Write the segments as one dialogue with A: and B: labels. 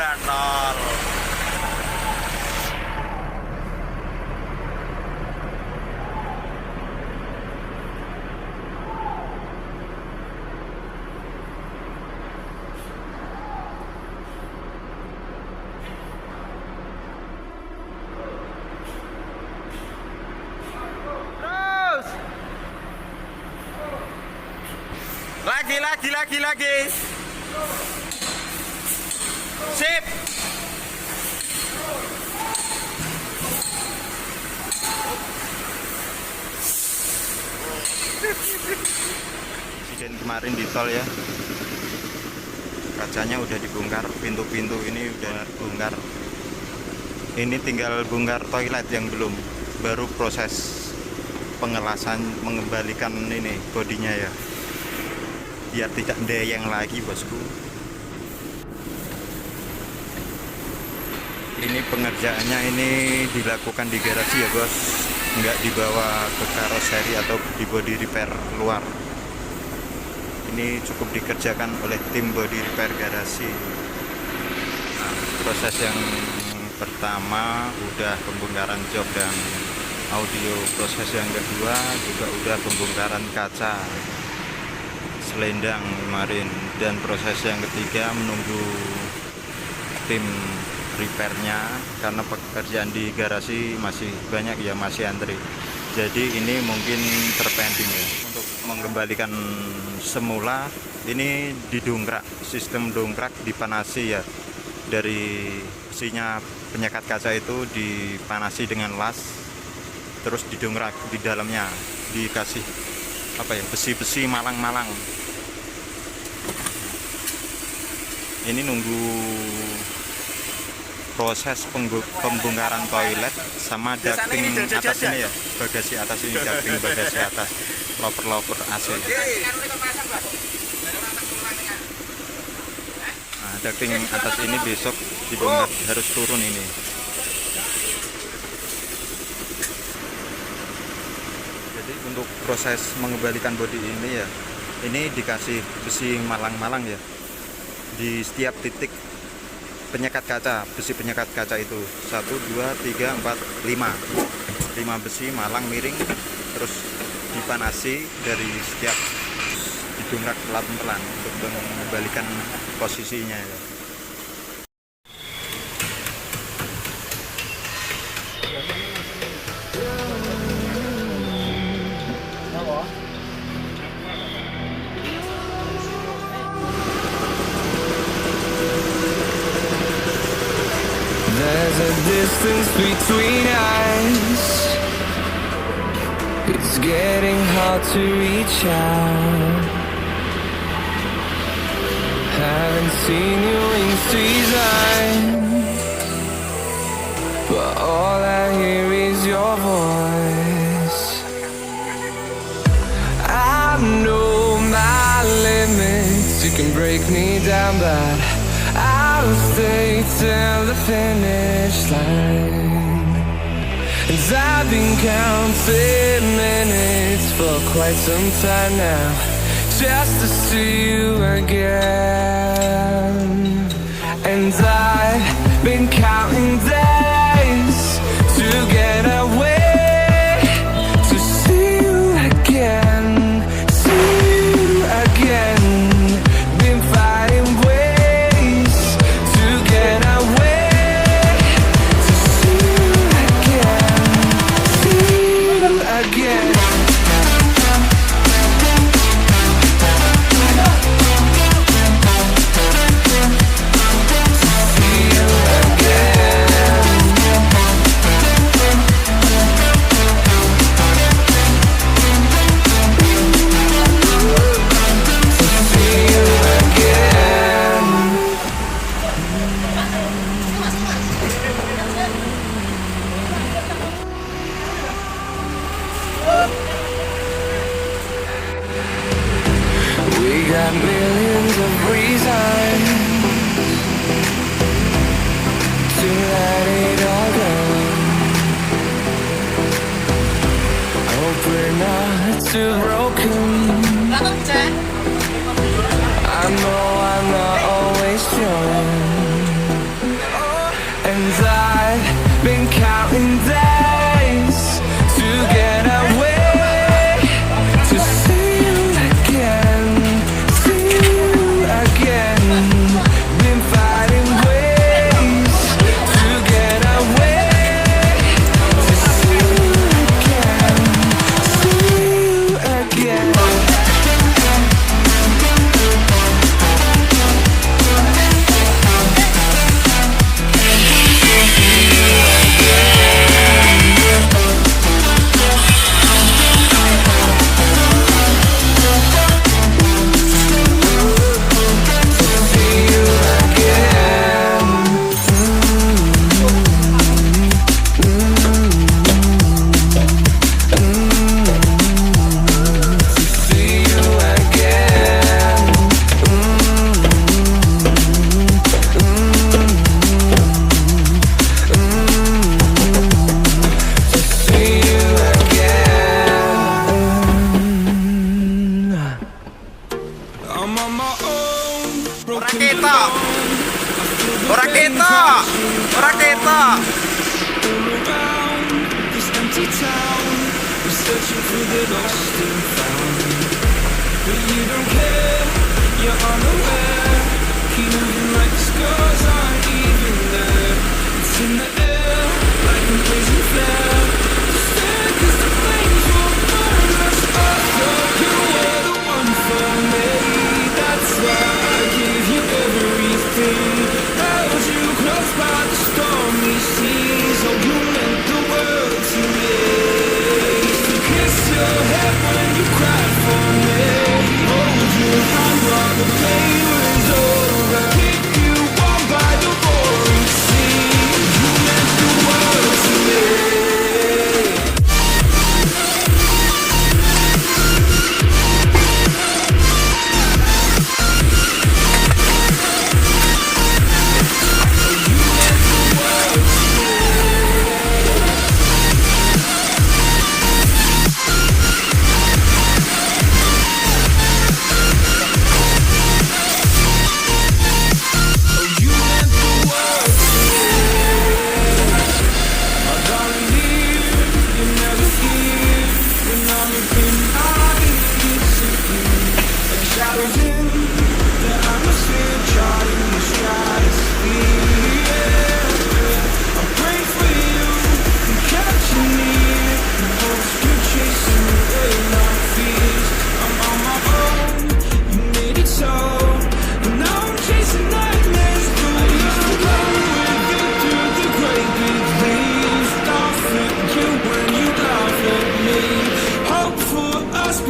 A: bantol. Lagi. Sip. Insiden kemarin di tol ya. Kacanya udah dibongkar, pintu-pintu ini udah bongkar. Ini tinggal bongkar toilet yang belum. Baru proses pengelasan, mengembalikan ini bodinya ya. Biar tidak ndeyeng lagi bosku. Ini pengerjaannya ini dilakukan di garasi ya bos, nggak dibawa ke karoseri atau di body repair luar. Ini cukup dikerjakan oleh tim body repair garasi. Nah, proses yang pertama udah pembongkaran jok dan audio. Proses yang kedua juga udah pembongkaran kaca selendang kemarin, dan proses yang ketiga menunggu tim repairnya karena pekerjaan di garasi masih banyak ya, masih antri. Jadi ini mungkin terpending ya. Untuk mengembalikan semula ini didongkrak, sistem dongkrak dipanasi ya, dari besinya penyekat kaca itu dipanasi dengan las, terus didongkrak, di dalamnya dikasih apa ya, besi-besi malang-malang. Ini nunggu proses pembongkaran toilet sama ducting atas ini ya, bagasi atas ini, ducting bagasi atas, loper AC. Nah, ducting atas ini besok dibongkar, harus turun ini. Jadi untuk proses mengembalikan bodi ini ya, ini dikasih besi malang-malang ya di setiap titik penyekat kaca, besi penyekat kaca itu 1, 2, 3, 4, 5 besi malang miring, terus dipanasi dari setiap, didongkrak pelan-pelan untuk mengembalikan posisinya ya.
B: There's a distance between us. It's getting hard to reach out. Haven't seen your wings design, but all I hear is your voice. I know my limits. You can break me down, but I'll stay till the finish line. And I've been counting minutes for quite some time now, just to see you again. And I've been counting days to get away, to see you again, see you again. Been fighting ways to get away, to see you again, see you again.
A: Ora ketok. Ora ketok. Ora ketok.
B: Searching for the lost and found, but you don't care, you're unaware. Keep moving like the scars aren't even there. It's in the air, like a blazing flare. Stare, 'cause the flames will burn us. I thought you were the one for me. That's why I give you everything. Held you close by the stormy seas. Oh, you meant the world to me. Kiss your head when you cried for me. Hold your hand while the pain was over. Keep you warm by the roaring sea. You meant the world to me.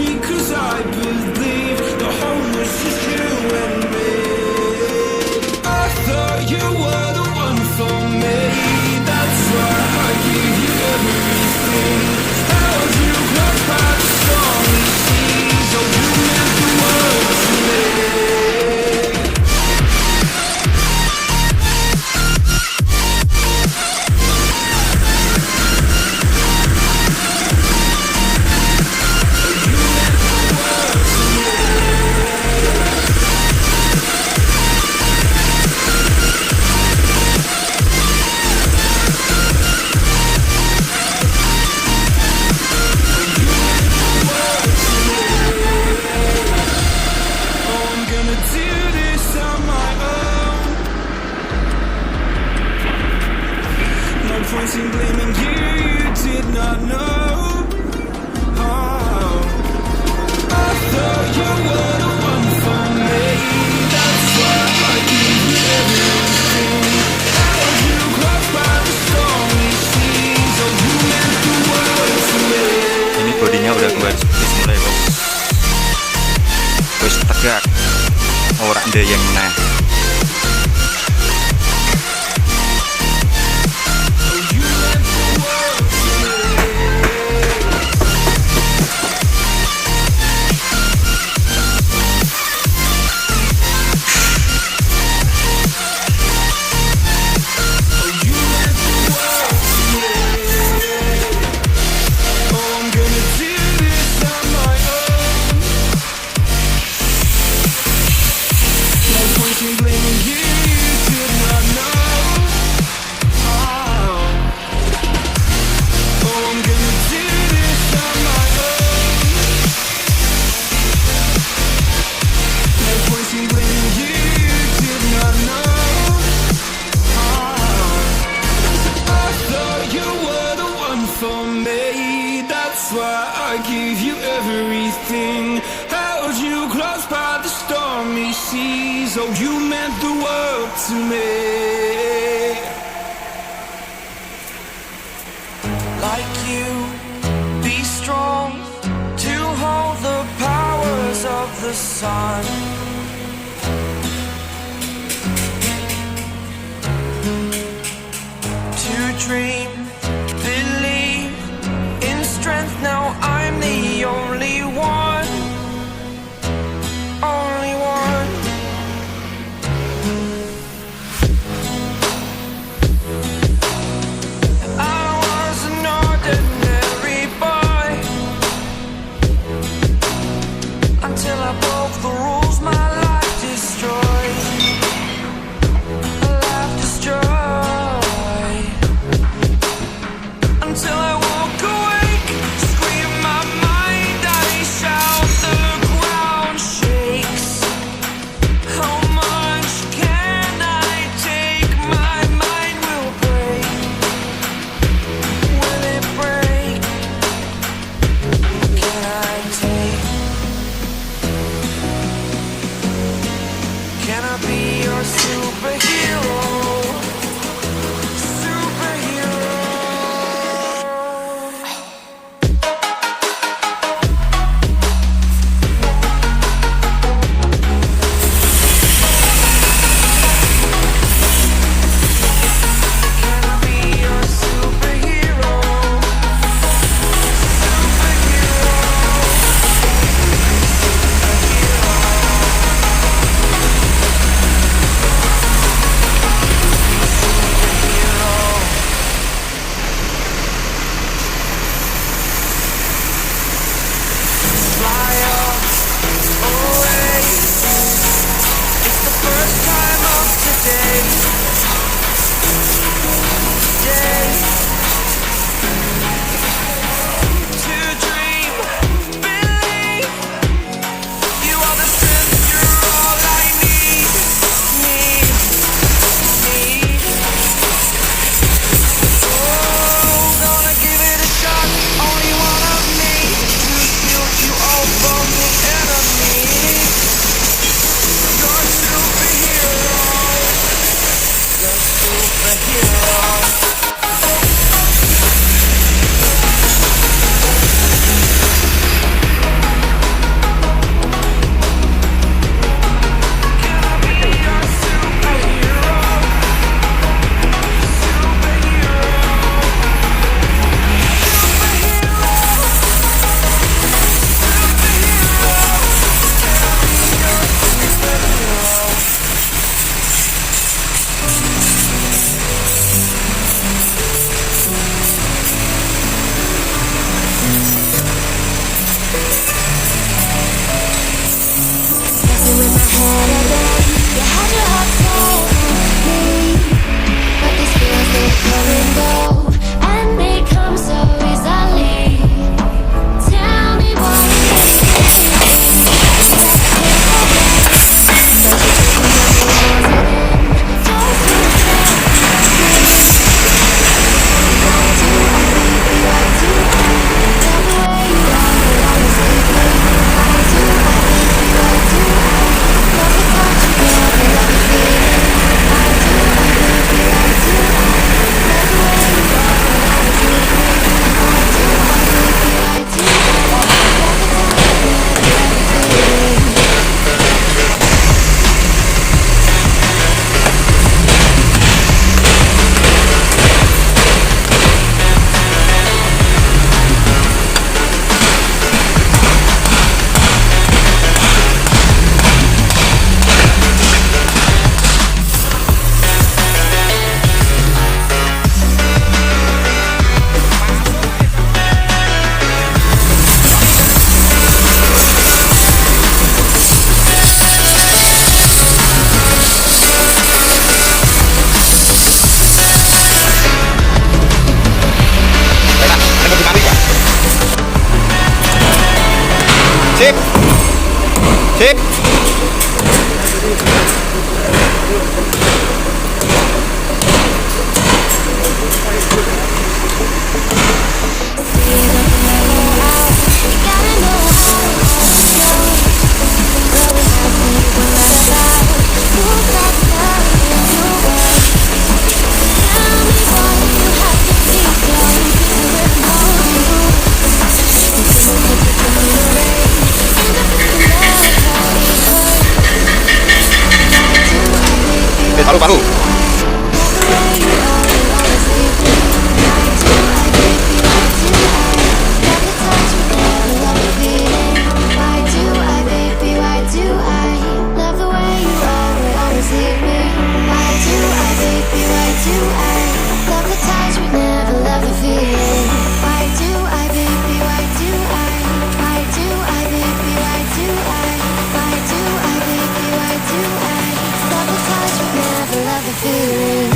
B: Because I believe the whole was just you and me. I thought you were the one for me. That's why I give you everything. Held you close by the stormy seas. Oh, you meant the world to me. Points in blaming you, you did not know. Oh, I thought you were the one for me. That's why I give you everything. Held you close by the stormy seas. Oh, you meant the world to me.
A: Ini bodinya udah keluar wis mulai bos. Wis tegak. Ora ndeyeng neh.
B: That's why I give you everything. Held you close by the stormy seas. Oh, you meant the world to me. Like you, be strong to hold the powers of the sun. To dream, believe in strength. Now I'm the only one, only one. I was an ordinary boy until I broke the rules. My Can I be your superhero? Superhero. Can I be your superhero? Fly up away. It's the first time of today. To dream, believe. You are the strength, you're all I need. Oh, gonna give it a shot. Only one of me to shield you all from the enemy. You're a superhero. You're a superhero. Can I be your superhero?
C: Messing with my head again. You had your heart set on me, but these feels they come and go, and they come so easily. Tell me what you're thinking. Don't feel sad. Why do I, baby? Why do I love the way you are? Will always leave me. Why do I, baby? Why do I love the touch you never love the feeling? Why do I, baby? Why do I love the way you are? Will always leave me. Why do I, baby? Why do I love the touch you never love the feeling?
A: Sip. Sip. Paru-paru. Feeling.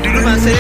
D: dulu masih